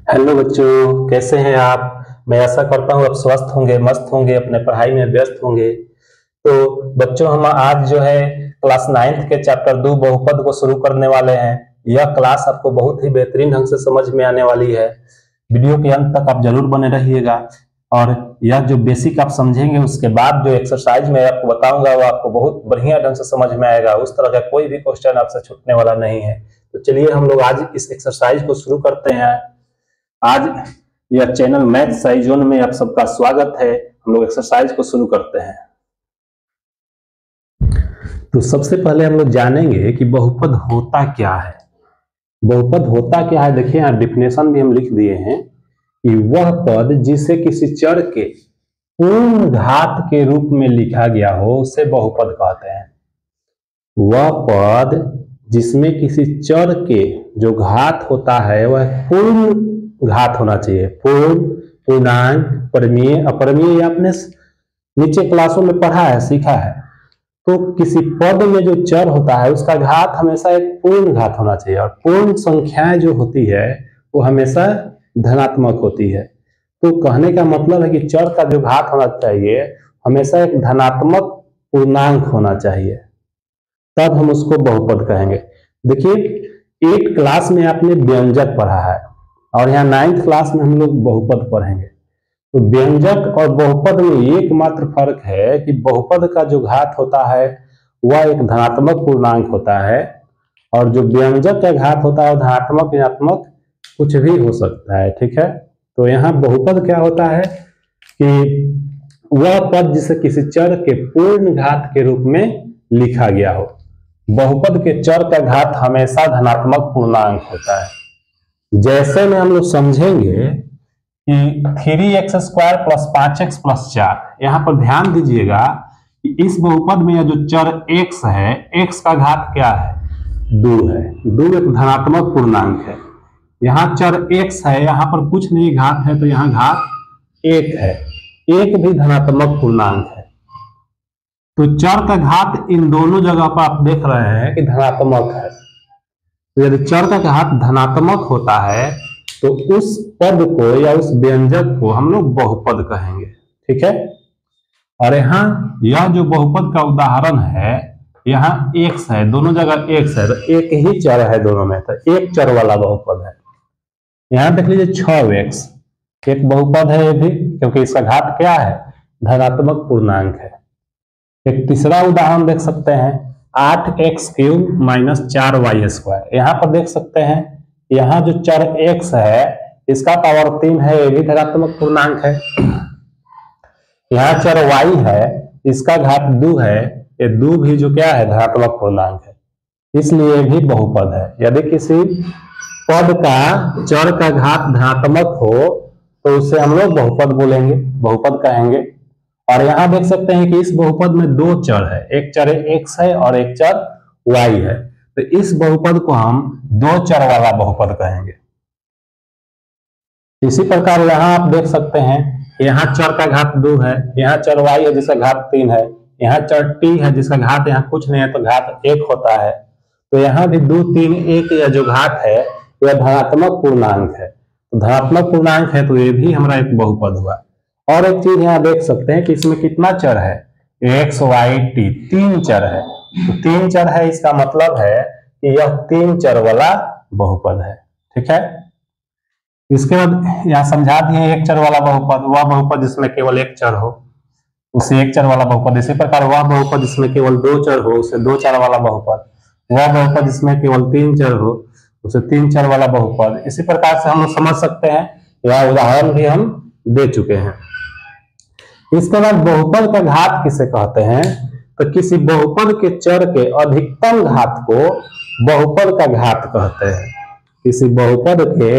Hello बच्चों, कैसे हैं आप। मैं आशा करता हूँ आप स्वस्थ होंगे, मस्त होंगे, अपने पढ़ाई में व्यस्त होंगे। तो बच्चों, हम आज जो है क्लास 9th के चैप्टर 2 बहुपद को शुरू करने वाले हैं। यह क्लास आपको बहुत ही बेहतरीन ढंग से समझ में आने वाली है। वीडियो के अंत तक आप जरूर बने रहिएगा और यह जो बेसिक आप समझेंगे, उसके बाद जो एक्सरसाइज मैं आपको बताऊंगा वो आपको बहुत बढ़िया ढंग से समझ में आएगा। उस तरह का कोई भी क्वेश्चन आपसे छूटने वाला नहीं है। तो चलिए हम लोग आज इस एक्सरसाइज को शुरू करते हैं। आज यह चैनल मैथ साई जोन में आप सबका स्वागत है। हम लोग एक्सरसाइज को शुरू करते हैं। तो सबसे पहले हम लोग जानेंगे कि बहुपद होता क्या है। बहुपद होता क्या है, देखिए यहाँ डेफिनेशन भी हम लिख दिए हैं कि वह पद जिसे किसी चर के पूर्ण घात के रूप में लिखा गया हो उसे बहुपद कहते हैं। वह पद जिसमें किसी चर के जो घात होता है वह पूर्ण घात होना चाहिए। पूर्ण, पूर्णांक, परिमेय, अपरिमेय आपने नीचे क्लासों में पढ़ा है, सीखा है। तो किसी पद में जो चर होता है उसका घात हमेशा एक पूर्ण घात होना चाहिए और पूर्ण संख्याएं जो होती है वो हमेशा धनात्मक होती है। तो कहने का मतलब है कि चर का जो घात होना चाहिए हमेशा एक धनात्मक पूर्णांक होना चाहिए, तब हम उसको बहुपद कहेंगे। देखिए, 8 क्लास में आपने व्यंजक पढ़ा है और यहाँ 9th क्लास में हम लोग बहुपद पढ़ेंगे। तो व्यंजक और बहुपद में एकमात्र फर्क है कि बहुपद का जो घात होता है वह एक धनात्मक पूर्णांक होता है और जो व्यंजक का घात होता है धनात्मक, ऋणात्मक कुछ भी हो सकता है। ठीक है, तो यहाँ बहुपद क्या होता है कि वह पद जिसे किसी चर के पूर्ण घात के रूप में लिखा गया हो। बहुपद के चर का घात हमेशा धनात्मक पूर्णांक होता है। जैसे में हम लोग समझेंगे कि 3x² + 5x + 4, यहां पर ध्यान दीजिएगा कि इस बहुपद में जो चर x है, x का घात क्या है? 2 है। 2 एक धनात्मक पूर्णांक है। यहाँ चर x है, यहाँ पर कुछ नहीं घात है, तो यहाँ घात 1 है। 1 भी धनात्मक पूर्णांक है। तो चर का घात इन दोनों जगह पर आप देख रहे हैं कि धनात्मक है। तो यदि चर का घात धनात्मक होता है तो उस पद को या उस व्यंजक को हम लोग बहुपद कहेंगे। ठीक है, और यहाँ यह जो बहुपद का उदाहरण है, यहाँ x है, दोनों जगह x है, तो एक ही चर है दोनों में, तो एक चर वाला बहुपद है। यहाँ देख लीजिए 6x एक बहुपद है ये भी, क्योंकि इसका घात क्या है? धनात्मक पूर्णांक है। एक तीसरा उदाहरण देख सकते हैं 8x³ - 4y²। यहाँ पर देख सकते हैं यहाँ जो चर x है इसका पावर 3 है, ये भी धनात्मक पूर्णांक है। यहाँ चर y है, इसका घात 2 है, ये 2 भी जो क्या है? धनात्मक पूर्णांक है, इसलिए भी बहुपद है। यदि किसी पद का चर का घात धनात्मक हो तो उसे हम लोग बहुपद बोलेंगे, बहुपद कहेंगे। और यहाँ देख सकते हैं कि इस बहुपद में 2 चर है, एक चर x है और एक चर y है, तो इस बहुपद को हम 2 चर वाला बहुपद कहेंगे। इसी प्रकार यहाँ आप देख सकते हैं, यहाँ चर का घात 2 है, यहाँ चर y है जिसका घात 3 है, यहाँ चर t है जिसका घात यहाँ कुछ नहीं है, तो घात 1 होता है। तो यहाँ भी 2, 3, 1 या जो घात है यह धनात्मक पूर्णांक है। तो धनात्मक पूर्णांक है तो ये भी हमारा एक बहुपद हुआ। और एक चीज यहाँ देख सकते हैं कि इसमें कितना चर है? x, y, t, 3 चर है। तो 3 चर है, इसका मतलब है कि यह 3 चर वाला बहुपद है। ठीक है, इसके बाद यहाँ समझा दिए एक चर वाला बहुपद, वह बहुपद जिसमें केवल एक चर हो उसे एक चर वाला बहुपद। इसी प्रकार वह बहुपद जिसमें केवल 2 चर हो उसे 2 चर वाला बहुपद। वह बहुपद जिसमें केवल 3 चर हो उसे 3 चर वाला बहुपद। इसी प्रकार से हम लोग समझ सकते हैं, यह उदाहरण भी हम दे चुके हैं। इसके बाद बहुपद का घात किसे कहते हैं? तो किसी बहुपद के चर के अधिकतम घात को बहुपद का घात कहते हैं। किसी बहुपद के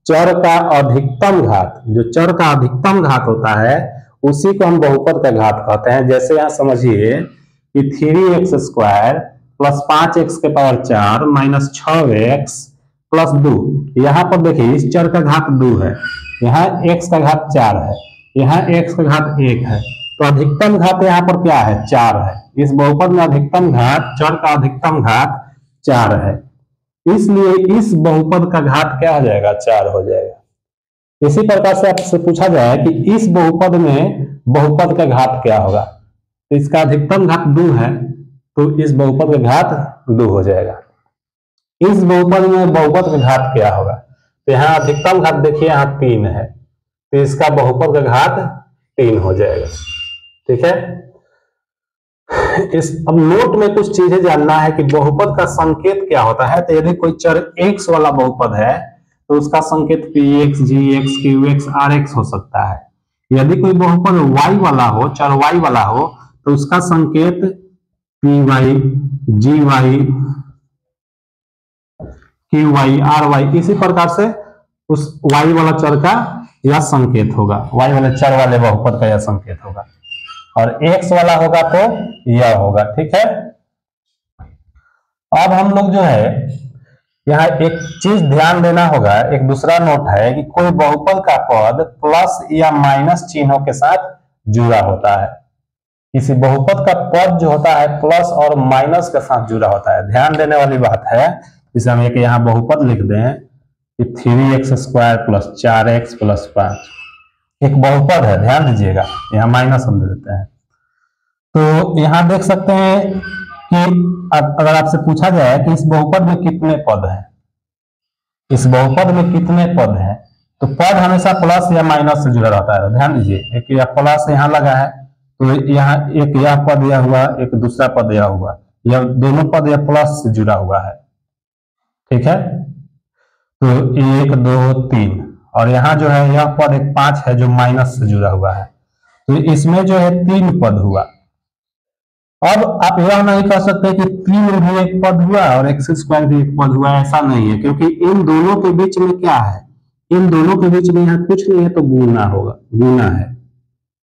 चर का अधिकतम घात, जो चर का अधिकतम घात होता है उसी को हम बहुपद का घात कहते हैं। जैसे यहाँ समझिए कि 3x² + 5x⁴ - 6x + 2। यहाँ पर देखिए इस चर का घात 2 है, यहाँ x का घात 4 है, यहाँ x का घात 1 है, तो अधिकतम घात यहाँ पर क्या है? 4 है। इस बहुपद में अधिकतम घात, चर का अधिकतम घात 4 है, इसलिए इस बहुपद का घात क्या हो जाएगा? 4 हो जाएगा। इसी प्रकार से आपसे पूछा जाए कि इस बहुपद में बहुपद का घात क्या होगा, तो इसका अधिकतम घात 2 है, तो इस बहुपद का घात 2 हो जाएगा। इस बहुपद में बहुपद का घात क्या होगा, तो यहाँ अधिकतम घात देखिए यहाँ 3 है, तो इसका बहुपद का घात 3 हो जाएगा। ठीक है, अब नोट में कुछ चीजें जानना है कि बहुपद का संकेत क्या होता है। तो यदि कोई चर x वाला बहुपद है तो उसका संकेत px, gx, qx, rx हो सकता है। यदि कोई बहुपद y वाला हो, चर y वाला हो, तो उसका संकेत py, gy, qy, ry, इसी प्रकार से उस y वाला चर का यह संकेत होगा, y वाले चर वाले बहुपद का यह संकेत होगा, और x वाला होगा तो यह होगा। ठीक है, अब हम लोग जो है यहाँ एक चीज ध्यान देना होगा, एक दूसरा नोट है कि कोई बहुपद का पद प्लस या माइनस चिन्हों के साथ जुड़ा होता है। किसी बहुपद का पद जो होता है प्लस और माइनस के साथ जुड़ा होता है। ध्यान देने वाली बात है, जैसे हम एक यहाँ बहुपद लिख दें कि 3x² प्लस 4x प्लस 5 एक बहुपद है, ध्यान दीजिएगा, यहाँ माइनस हम दे देते हैं। तो यहाँ देख सकते हैं कि अगर आपसे पूछा जाए कि इस बहुपद में कितने पद हैं, इस बहुपद में कितने पद हैं, तो पद हमेशा प्लस या माइनस से जुड़ा रहता है। ध्यान दीजिए, एक यह प्लस यहाँ लगा है, तो यहाँ एक यह पद यह हुआ, एक दूसरा पद यह हुआ, यह दोनों पद यह प्लस से जुड़ा हुआ है। ठीक है, तो 1 2 3, और यहाँ जो है यह पद एक 5 है जो माइनस से जुड़ा हुआ है, तो इसमें जो है 3 पद हुआ। अब आप यह नहीं कह सकते कि 3 भी एक पद हुआ और x² भी एक पद हुआ, ऐसा नहीं है, क्योंकि इन दोनों के बीच में क्या है, इन दोनों के बीच में यहाँ कुछ नहीं है, तो गुना होगा, गुना है।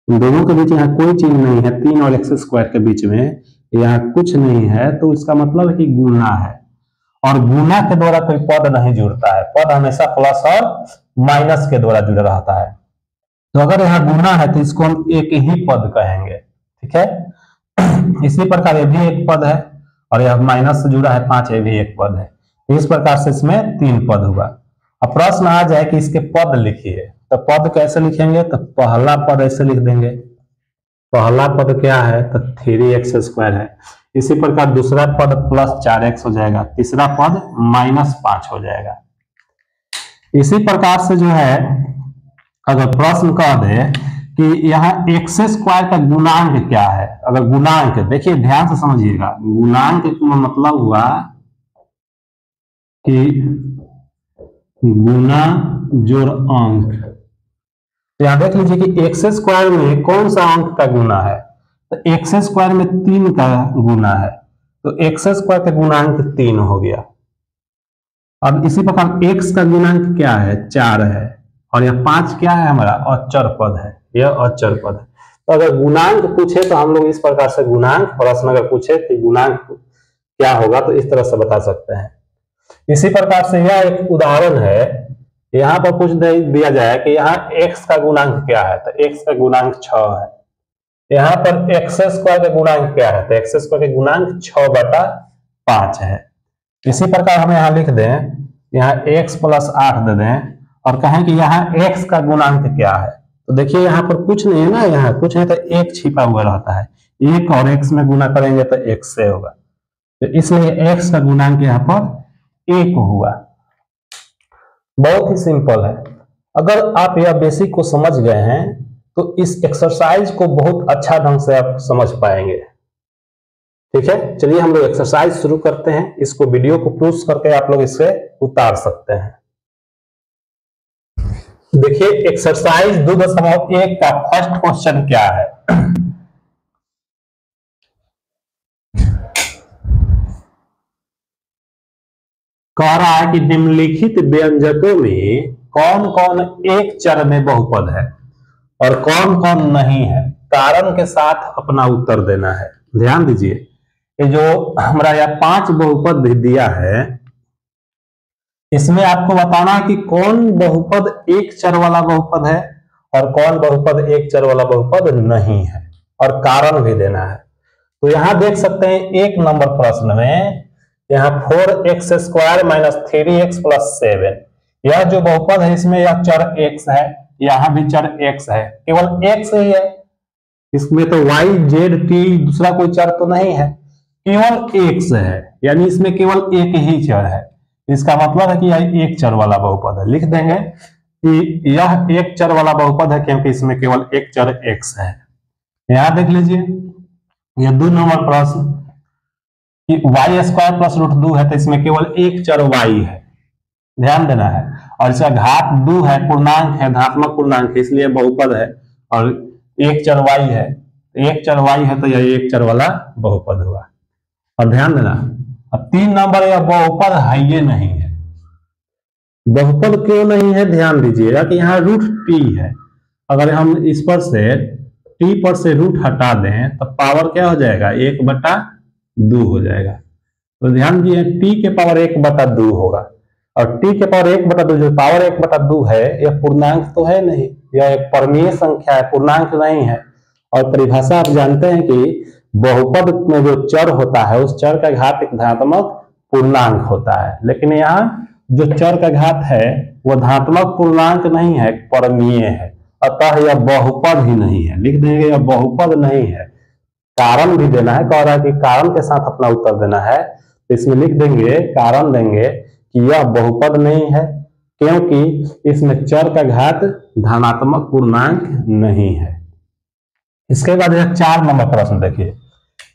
इन दोनों के बीच यहाँ कोई चीज नहीं है, 3 और x² के बीच में यहाँ कुछ नहीं है, तो इसका मतलब है कि गुना है। और गुना के द्वारा कोई पद नहीं जुड़ता है, पद हमेशा प्लस और माइनस के द्वारा जुड़ा रहता है। तो अगर यहाँ गुना है तो इसको हम एक ही पद कहेंगे। ठीक है, इसी प्रकार ये भी एक पद है, और यह माइनस से जुड़ा है 5, ये भी एक पद है। इस प्रकार से इसमें 3 पद हुआ। अब प्रश्न आ जाए कि इसके पद लिखिए, तो पद कैसे लिखेंगे, तो पहला पद ऐसे लिख देंगे, पहला पद क्या है, तो 3x² है। इसी प्रकार दूसरा पद प्लस 4x हो जाएगा, तीसरा पद माइनस 5 हो जाएगा। इसी प्रकार से जो है अगर प्रश्न कह दे कि यहाँ x² का गुणांक क्या है, अगर गुणांक, देखिए ध्यान से समझिएगा, गुणांक का मतलब हुआ कि गुना जोड़ अंक। तो यहाँ देख लीजिए कि x² में कौन सा अंक का गुना है, तो x² में 3 का गुना है, तो x² का गुणांक 3 हो गया। अब इसी प्रकार x का गुणांक क्या है, 4 है, और यह 5 क्या है, हमारा अचर पद है, यह अचर पद है। तो अगर गुणांक पूछे तो हम लोग इस प्रकार से गुणांक, प्रश्न अगर पूछे तो गुणांक क्या होगा तो इस तरह से बता सकते हैं। इसी प्रकार से यह एक उदाहरण है, यहाँ पर पूछ दिया जाए कि यहाँ x का गुणांक क्या है, तो x का गुणांक 6 है। यहाँ पर x² का गुणांक क्या है, तो x² का गुणांक 6/5 है। इसी प्रकार हम यहाँ लिख दें, यहाँ x + 8 दे दें और कहें कि यहाँ x का गुणांक क्या है, तो देखिए यहाँ पर कुछ नहीं है ना, यहाँ कुछ है तो 1 छिपा हुआ रहता है, 1 और x में गुना करेंगे तो x से होगा, तो इसलिए x का गुणांक यहाँ पर 1 हुआ। बहुत ही सिंपल है। अगर आप यह बेसिक को समझ गए हैं तो इस एक्सरसाइज को बहुत अच्छा ढंग से आप समझ पाएंगे। ठीक है, चलिए हम लोग एक्सरसाइज शुरू करते हैं। इसको वीडियो को पॉज करके आप लोग इसे उतार सकते हैं। देखिए एक्सरसाइज 2.1 का फर्स्ट क्वेश्चन क्या है, कह रहा है कि निम्नलिखित व्यंजकों में कौन कौन एक चर में बहुपद है और कौन कौन नहीं है, कारण के साथ अपना उत्तर देना है। ध्यान दीजिए, ये जो हमारा यह 5 बहुपद दिया है, इसमें आपको बताना है कि कौन बहुपद एक चर वाला बहुपद है और कौन बहुपद एक चर वाला बहुपद नहीं है, और कारण भी देना है। तो यहां देख सकते हैं 1 नंबर प्रश्न में यहाँ 4x² - 3x + 7, यह जो बहुपद है इसमें यह चर x है, यहाँ भी चर x है, केवल x ही है, इसमें तो y z t दूसरा कोई चर तो नहीं है, केवल x है, यानी इसमें केवल एक ही चर है। इसका मतलब है कि यह एक चर वाला बहुपद है। लिख देंगे कि यह एक चर वाला बहुपद है क्योंकि इसमें केवल एक चर x है। यहां देख लीजिए, यह 2 नंबर प्रश्न कि y स्क्वायर प्लस रूट 2 है, तो इसमें केवल एक चर y है, ध्यान देना है। और इसका घात 2 है, पूर्णांक है, धनात्मक पूर्णांक है, इसलिए बहुपद है। और एक चर y है, एक चर y है तो यह एक चर वाला बहुपद हुआ। और ध्यान देना, अब 3 नंबर यह बहुपद है ये नहीं है। बहुपद क्यों नहीं है, ध्यान दीजिएगा कि यहाँ रूट t है, अगर हम इस पर से t पर से रूट हटा दें तो पावर क्या हो जाएगा, 1/2 हो जाएगा। तो ध्यान दीजिए t के पावर 1/2 होगा, और t के पावर 1/2 जो पावर 1/2 है यह पूर्णांक तो है नहीं, यह एक परमीय संख्या है, पूर्णांक नहीं है। और परिभाषा आप जानते हैं कि बहुपद में जो चर होता है उस चर का घात एक धनात्मक पूर्णांक होता है, लेकिन यहाँ जो चर का घात है वह धनात्मक पूर्णांक नहीं है, परमीय है, अतः यह बहुपद ही नहीं है। लिख देंगे यह बहुपद नहीं है। कारण भी देना है, कह रहा है कि कारण के साथ अपना उत्तर देना है, तो इसमें लिख देंगे, कारण देंगे कि यह बहुपद नहीं है क्योंकि इसमें चर का घात धनात्मक पूर्णांक नहीं है। इसके बाद यह 4 नंबर प्रश्न देखिए,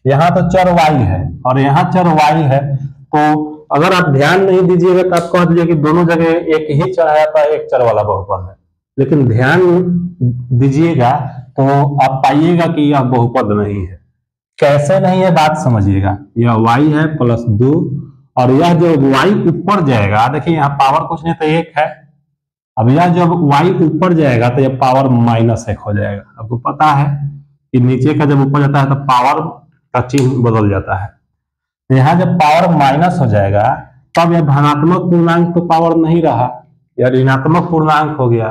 यहाँ तो चर y है और यहाँ चर y है, तो अगर आप ध्यान नहीं दीजिएगा तो आप कह दीजिए कि दोनों जगह एक ही चर है तो एक चर वाला बहुपद है, लेकिन ध्यान दीजिएगा तो आप पाइएगा कि यह बहुपद नहीं है। कैसे नहीं है बात समझिएगा, यह y है प्लस 2, और यह जब y ऊपर जाएगा, देखिए यहाँ पावर कुछ नहीं तो 1 है, अब यह जब y ऊपर जाएगा तो यह पावर -1 हो जाएगा। आपको पता है कि नीचे का जब ऊपर जाता है तो पावर का चिन्ह बदल जाता है, यहाँ जब पावर माइनस हो जाएगा तब यह धनात्मक पूर्णांक तो पावर नहीं रहा, यह ऋणात्मक पूर्णांक हो गया,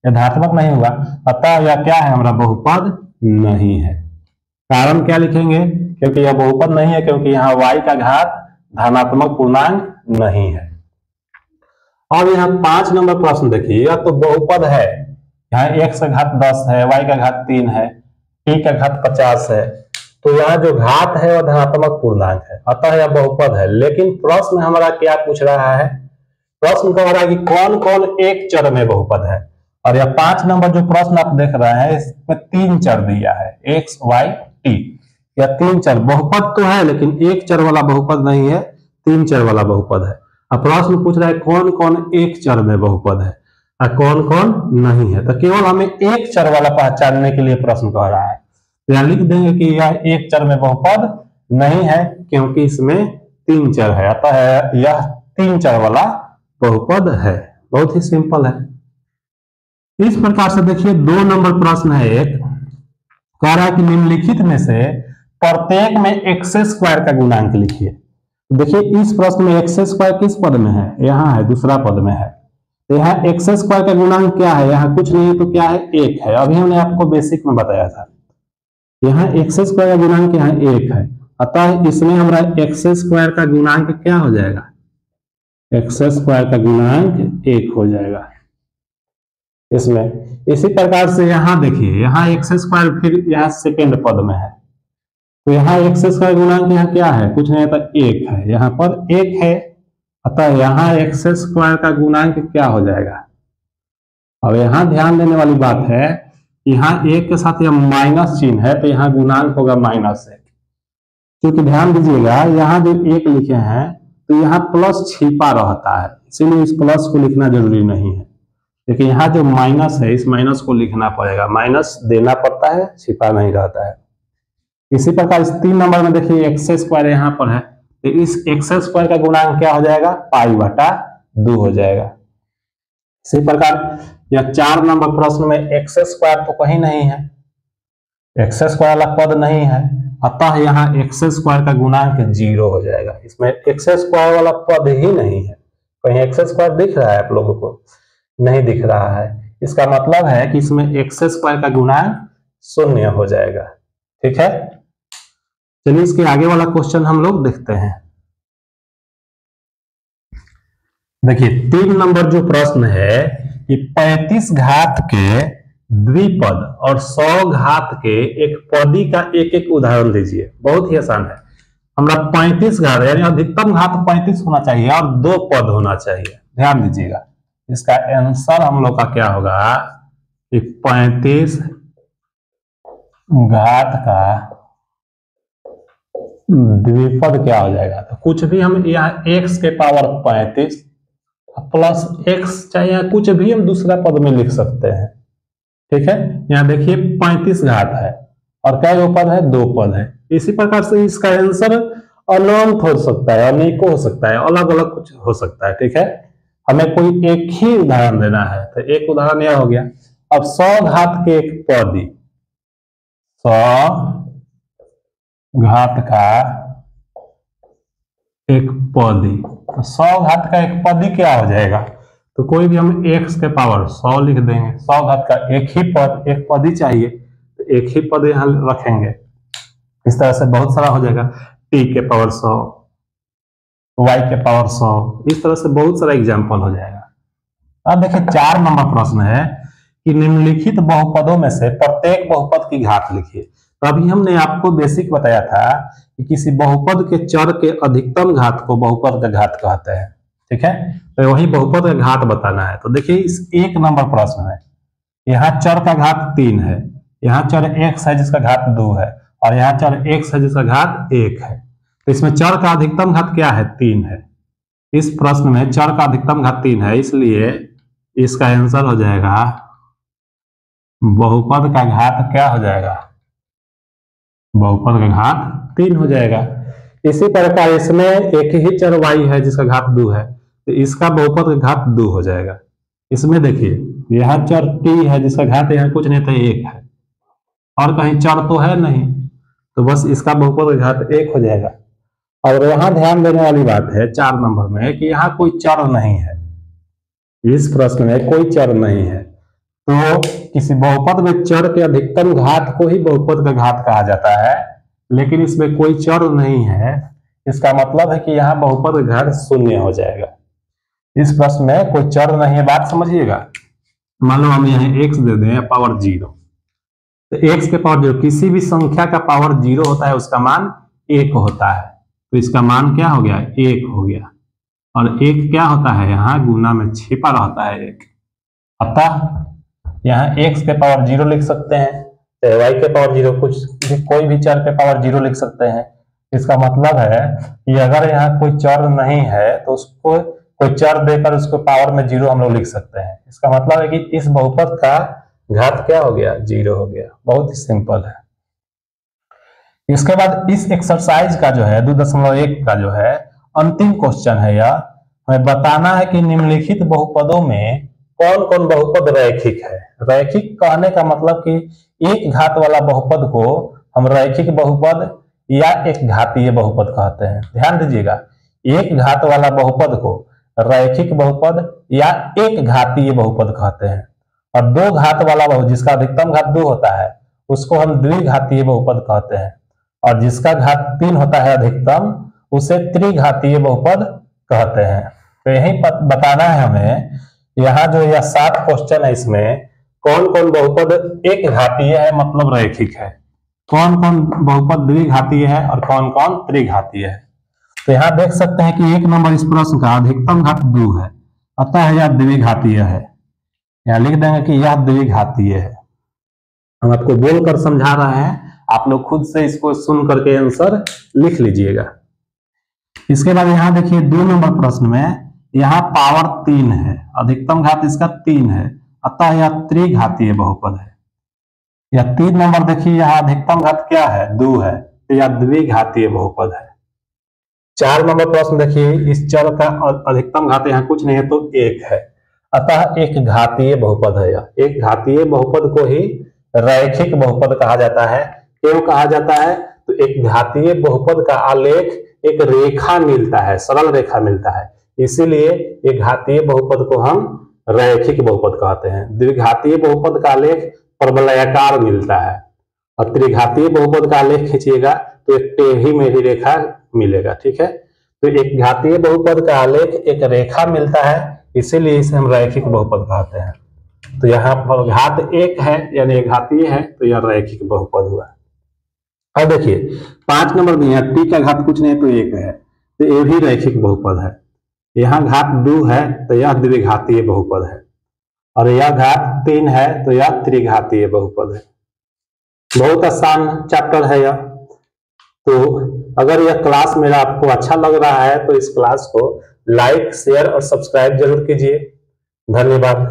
यह धनात्मक नहीं हुआ, अतः यह क्या है, हमारा बहुपद नहीं है। कारण क्या लिखेंगे, क्योंकि यह बहुपद नहीं है क्योंकि यहाँ y का घात धनात्मक पूर्णांक नहीं है। अब यहाँ 5 नंबर प्रश्न देखिए, यह तो बहुपद है, यहाँ x का घात 10 है, y का घात 3 है, t का घात 50 है, तो यहाँ जो घात है वह धनात्मक पूर्णांक है, अतः यह बहुपद है। लेकिन प्रश्न हमारा क्या पूछ रहा है, प्रश्न कह रहा है कि कौन कौन एक चर में बहुपद है, और यह 5 नंबर जो प्रश्न आप देख रहे हैं इसमें 3 चर दिया है, x y t, यह 3 चर बहुपद तो है लेकिन एक चर वाला बहुपद नहीं है, 3 चर वाला बहुपद है। अब प्रश्न पूछ रहा है कौन कौन एक चर में बहुपद है और कौन कौन नहीं है, तो केवल हमें एक चर वाला पहचानने के लिए प्रश्न कह रहा है। यहाँ लिख देंगे कि यह एक चर में बहुपद नहीं है क्योंकि इसमें 3 चर है, अतः यह 3 चर वाला बहुपद है। बहुत ही सिंपल है। इस प्रकार से देखिए 2 नंबर प्रश्न है, एक कह रहा है कि निम्नलिखित में से प्रत्येक में x स्क्वायर का गुणांक लिखिए। देखिए इस प्रश्न में x स्क्वायर किस पद में है, यहाँ है, दूसरा पद में है, तो यहाँ x स्क्वायर का गुणांक क्या है, यहाँ कुछ नहीं है तो क्या है, 1 है। अभी हमने आपको बेसिक में बताया था, यहाँ x स्क्वायर का गुणांक यहाँ 1 है, अतः इसमें हमारा x स्क्वायर का गुणांक क्या हो जाएगा, x स्क्वायर का गुणांक 1 हो जाएगा इसमें। इसी प्रकार से यहाँ देखिए, यहाँ x स्क्वायर फिर यहाँ सेकेंड पद में है, तो यहाँ x स्क्वायर गुणांक यहाँ क्या है, कुछ नहीं था, 1 है, यहाँ पर 1 है, अतः यहाँ x स्क्वायर का गुणांक क्या हो जाएगा। अब यहाँ ध्यान देने वाली बात है, यहाँ 1 के साथ यह माइनस चिन्ह है तो यहाँ गुणांक होगा -1, क्योंकि ध्यान दीजिएगा यहाँ जो 1 लिखे हैं तो यहाँ प्लस छिपा रहता है, इसीलिए इस प्लस को लिखना जरूरी नहीं है, लेकिन यहाँ जो माइनस है इस माइनस को लिखना पड़ेगा, माइनस देना पड़ता है, छिपा नहीं रहता है। इसी प्रकार इस 3 नंबर में देखिए x स्क्वायर यहाँ पर है, तो इस x स्क्वायर का गुणांक क्या हो जाएगा, π/2 हो जाएगा। इसी प्रकार यह 4 नंबर प्रश्न में x स्क्वायर तो कहीं नहीं है, x स्क्वायर वाला पद नहीं है, अतः यहाँ x स्क्वायर का गुणांक 0 हो जाएगा। इसमें x स्क्वायर वाला पद ही नहीं है, कहीं x स्क्वायर दिख रहा है आप लोगों को, नहीं दिख रहा है, इसका मतलब है कि इसमें x स्क्वायर का गुणांक 0 हो जाएगा। ठीक है, चलिए इसके आगे वाला क्वेश्चन हम लोग देखते हैं। देखिए 3 नंबर जो प्रश्न है कि 35 घात के द्विपद और 100 घात के एक पदी का एक एक उदाहरण दीजिए। बहुत ही आसान है। हमारा 35 घात यानी अधिकतम घात 35 होना चाहिए और 2 पद होना चाहिए। ध्यान दीजिएगा, इसका आंसर हम लोग का क्या होगा कि 35 घात का द्विपद क्या हो जाएगा। तो कुछ भी हम यहाँ x के पावर 35 प्लस x चाहे कुछ भी हम दूसरा पद में लिख सकते हैं। ठीक है, यहाँ देखिए 35 घात है और क्या वो पद है, 2 पद है। इसी प्रकार से इसका आंसर अनंत हो सकता है, अनेकों हो सकता है, अलग अलग कुछ हो सकता है। ठीक है, हमें कोई एक ही उदाहरण देना है, तो एक उदाहरण यह हो गया। अब 100 घात के एक पदी, 100 घात का एक पदी, तो 100 घात का एक पदी क्या हो जाएगा, तो कोई भी हम x के पावर 100 लिख देंगे। 100 घात का एक ही पद, एक पद ही चाहिए तो एक ही पद यहां रखेंगे। इस तरह से बहुत सारा हो जाएगा, t के पावर 100, y के पावर 100, इस तरह से बहुत सारा एग्जाम्पल हो जाएगा। अब देखिए 4 नंबर प्रश्न है कि निम्नलिखित बहुपदों में से प्रत्येक बहुपद की घात लिखिए। तो अभी हमने आपको बेसिक बताया था कि किसी बहुपद के चर के अधिकतम घात को बहुपद का घात कहते हैं। ठीक है, तो वही बहुपद का घात बताना है। तो देखिए इस 1 नंबर प्रश्न में यहाँ चर का घात 3 है, यहाँ चर x है जिसका घात 2 है, और यहाँ चर x है जिसका घात 1 है। तो इसमें चर का अधिकतम घात क्या है, 3 है। इस प्रश्न में चर का अधिकतम घात 3 है, इसलिए इसका आंसर हो जाएगा बहुपद का घात क्या हो जाएगा, बहुपद का घात 3 हो जाएगा। इसी प्रकार इसमें एक ही चर y है जिसका घात 2 है, तो इसका बहुपद का घात 2 हो जाएगा। इसमें देखिए यहाँ चर t है जिसका घात यहाँ कुछ नहीं था 1 है, और कहीं चर तो है नहीं, तो बस इसका बहुपद का घात 1 हो जाएगा। और यहाँ ध्यान देने वाली बात है 4 नंबर में कि यहाँ कोई चर नहीं है, इस प्रश्न में कोई चर नहीं है। तो किसी बहुपद में चर के अधिकतम घात को ही बहुपद का घात कहा जाता है, लेकिन इसमें कोई चर नहीं है, इसका मतलब है कि यहाँ बहुपद का घात 0 हो जाएगा। इस प्रश्न में कोई चर नहीं है, बात समझिएगा। मान लो हम यहाँ x दे दें पावर 0, तो x के पावर 0, किसी भी संख्या का पावर 0 होता है उसका मान 1 होता है, तो इसका मान क्या हो गया, 1 हो गया। और 1 क्या होता है, यहाँ गुना में छिपा रहता है 1, अतः यहाँ x के पावर 0 लिख सकते हैं, चाहे y के पावर 0, कोई भी चर के पावर 0 लिख सकते हैं। इसका मतलब है कि अगर यहाँ कोई चर नहीं है तो उसको कोई चर देकर उसको पावर में 0 हम लोग लिख सकते हैं। इसका मतलब है कि इस बहुपद का घात क्या हो गया, 0 हो गया। बहुत ही सिंपल है। इसके बाद इस एक्सरसाइज का जो है 2.1 का जो है अंतिम क्वेश्चन है, यह हमें बताना है कि निम्नलिखित बहुपदों में कौन कौन बहुपद रैखिक है। रैखिक कहने का मतलब कि एक घात वाला बहुपद को हम रैखिक बहुपद या एक घातीय बहुपद कहते हैं। ध्यान दीजिएगा, एक घात वाला बहुपद को रैखिक बहुपद या एक घातीय बहुपद कहते हैं, और 2 घात वाला बहुपद जिसका अधिकतम घात 2 होता है उसको हम द्विघातीय बहुपद कहते हैं, और जिसका घात 3 होता है अधिकतम उसे त्रिघातीय बहुपद कहते हैं। तो यही बताना है हमें। यहाँ जो यह 7 क्वेश्चन है, इसमें कौन कौन बहुपद एक घातीय है मतलब रैखिक है, कौन कौन बहुपद द्विघातीय है और कौन कौन त्रिघातीय है। तो यहाँ देख सकते हैं कि 1 नंबर इस प्रश्न का अधिकतम घात 2 है, अतः यह द्विघातीय है। यहाँ लिख देंगे कि यह द्विघातीय है। हम आपको बोलकर समझा रहे हैं, आप लोग खुद से इसको सुन करके आंसर लिख लीजिएगा। इसके बाद यहाँ देखिए 2 नंबर प्रश्न में यहाँ पावर 3 है, अधिकतम घात इसका 3 है, अतः यह त्रिघातीय बहुपद है। यह 3 नंबर देखिए यहाँ अधिकतम घात क्या है, 2 है, तो यह द्विघातीय बहुपद है। 4 नंबर प्रश्न देखिए, इस चर का अधिकतम घात यहाँ कुछ नहीं है तो 1 है, अतः एक घातीय बहुपद है। यह एक घातीय बहुपद को ही रैखिक बहुपद कहा जाता है। क्यों कहा जाता है, तो एक घातीय बहुपद का आलेख एक रेखा मिलता है, सरल रेखा मिलता है, इसीलिए एक घातीय बहुपद को हम रैखिक बहुपद कहते हैं। द्विघातीय बहुपद का आलेख परवलयाकार मिलता है, और त्रिघातीय बहुपद का आलेख खींचिएगा तो एक टेढ़ी मेढ़ी रेखा मिलेगा। ठीक है, तो एक घातीय बहुपद का आलेख एक रेखा मिलता है, इसीलिए इसे हम रैखिक बहुपद कहते हैं। तो यहाँ पर घात एक है यानी घातीय है, तो यह रैखिक बहुपद हुआ। अब देखिए 5 नंबर में यहाँ टी का घात कुछ नहीं तो 1 है, तो ये भी रैखिक बहुपद है। यहाँ घात 2 है तो यह द्विघातीय बहुपद है, और यह घात 3 है तो यह त्रिघातीय बहुपद है। बहुत आसान चैप्टर है यह। तो अगर यह क्लास मेरा आपको अच्छा लग रहा है तो इस क्लास को लाइक, शेयर और सब्सक्राइब जरूर कीजिए। धन्यवाद।